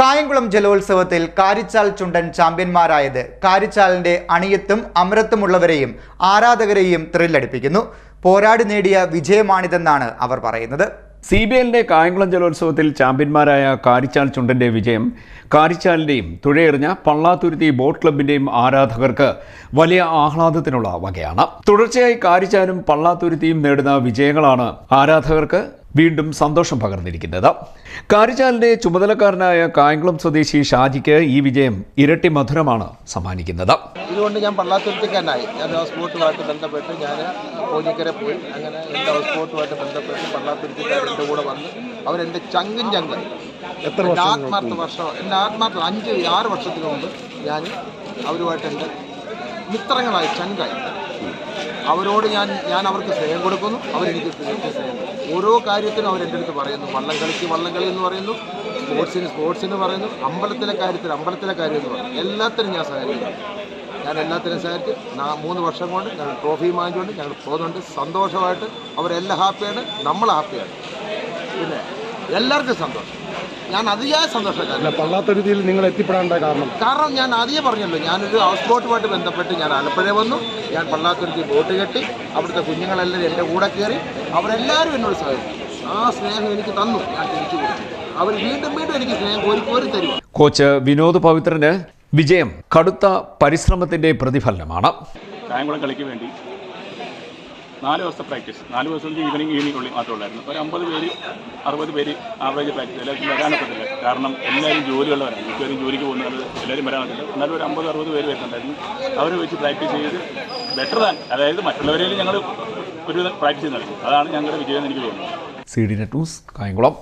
കായംകുളം ജലോത്സവത്തിൽ കാരിച്ചാൽ ചുണ്ടൻ ചാമ്പ്യന്മാരായത് കാരിച്ചാലിന്റെ അണിയത്തും അമരത്തുമുള്ളവരെയും ആരാധകരെയും ത്രില്ലടിപ്പിക്കുന്നു. പോരാടി നേടിയ വിജയമാണിതെന്നാണ് അവർ പറയുന്നത്. CBLന്റെ കായംകുളം ജലോത്സവത്തിൽ ചാമ്പ്യന്മാരായ കാരിച്ചാൽ ചുണ്ടന്റെ വിജയം കാരിച്ചാലിന്റെയും തുഴയെറിഞ്ഞ പള്ളാത്തുരുത്തി ബോട്ട് ക്ലബിന്റെയും ആരാധകർക്ക് വലിയ ആഹ്ലാദത്തിനുള്ള വകയാണ്. തുടർച്ചയായി കാരിച്ചാലും പള്ളാത്തുരുത്തിയും നേടുന്ന വിജയങ്ങളാണ് ആരാധകർക്ക് വീണ്ടും സന്തോഷം പകർന്നിരിക്കുന്നത്. കാരിച്ചാലിന്റെ ചുമതലക്കാരനായ കായംകുളം സ്വദേശി ഷാജിക്ക് ഈ വിജയം ഇരട്ടി മധുരമാണ് സമ്മാനിക്കുന്നത്. ഇതുകൊണ്ട് ഞാൻ പള്ളാത്തുരുത്തിക്കാരനായി. ഞാൻ ഹൗസ് ബോട്ടുമായിട്ട് ബന്ധപ്പെട്ട് ഞാൻ കോഴിക്കര പോയി. അങ്ങനെ എൻ്റെ ഹൗസ് ബോട്ടുമായിട്ട് ബന്ധപ്പെട്ട് പള്ളാത്തുരുത്തിക്കാർ എൻ്റെ കൂടെ വന്ന് അവരെൻ്റെ ചങ്കും ചങ്ക് എൻ്റെ ആത്മാർത്ഥ 5-6 വർഷത്തിന് മുമ്പ് ഞാൻ അവരുമായിട്ട് എൻ്റെ മിത്രങ്ങളായി ചങ്കായി. അവരോട് ഞാൻ അവർക്ക് സ്നേഹം കൊടുക്കുന്നു, അവരെനിക്ക് സ്നേഹം കൊടുക്കുന്നു. ഓരോ കാര്യത്തിനും അവരെൻ്റെ അടുത്ത് പറയുന്നു. വള്ളംകളി എന്ന് പറയുന്നു, സ്പോർട്സിന് പറയുന്നു, അമ്പലത്തിലെ കാര്യം എന്ന് പറയുന്നു. എല്ലാത്തിനും ഞാൻ സഹകരിക്കുന്നു. ഞാൻ എല്ലാത്തിനും സഹകരിച്ച് 3 വർഷം കൊണ്ട് ഞങ്ങൾ ട്രോഫി വാങ്ങിച്ചുകൊണ്ട് ഞങ്ങൾ പോകുന്നുണ്ട്. സന്തോഷമായിട്ട് അവരെല്ലാം ഹാപ്പിയാണ്, നമ്മൾ ഹാപ്പിയാണ്. പിന്നെ എല്ലാവർക്കും സന്തോഷം. ഞാൻ അതിയായ സന്തോഷക്കാരൻ. പള്ളാത്തുരുത്തിയിൽ നിങ്ങൾ എത്തിപ്പെടേണ്ട കാരണം ഞാൻ ആദ്യമേ പറഞ്ഞല്ലോ, ഞാനൊരു ഹൗസ് ബോട്ടുമായിട്ട് ബന്ധപ്പെട്ട് ഞാൻ ആലപ്പുഴ വന്നു. ഞാൻ പള്ളാത്തുരുത്തി ബോട്ട് കെട്ടി. അവിടുത്തെ കുഞ്ഞുങ്ങളെല്ലാം എൻ്റെ കൂടെ കയറി. അവരെല്ലാവരും എന്നോട് സഹകരിച്ചു. ആ സ്നേഹം എനിക്ക് തന്നു, ഞാൻ തിരിച്ചു കൊടുത്തു. അവർ വീണ്ടും എനിക്ക് സ്നേഹം കോരി തരും. കോച്ച് വിനോദ് പവിത്രന് വിജയം കടുത്ത പരിശ്രമത്തിന്റെ പ്രതിഫലനമാണ്. കായംകുളം കളിക്ക് വേണ്ടി 4 ദിവസത്തെ പ്രാക്ടീസ്, 4 ദിവസം ഈവനിങ് ഉള്ളിൽ മാത്രമുള്ളായിരുന്നു. ഒരു 50 പേര് 60 പേര് ആവറേജ് പ്രാക്ടീസ്. എല്ലാവർക്കും വരാനൊക്കത്തില്ല, കാരണം എല്ലാവരും ജോലിയുള്ളവരാണ്. മിക്കവരും ജോലിക്ക് പോകുന്നത് എല്ലാവരും വരാനൊക്കില്ല. എന്നാലും ഒരു 50-60 പേര് വരുന്നുണ്ടായിരുന്നു. അവരെ വെച്ച് പ്രാക്ടീസ് ചെയ്ത് ബെറ്റർ ദാൻ, അതായത് മറ്റുള്ളവരെയും ഞങ്ങൾ ഒരു പ്രാക്ടീസ് നൽകി. അതാണ് ഞങ്ങളുടെ വിജയം എന്ന് എനിക്ക് തോന്നുന്നത്. CDNet news Kayamkulam.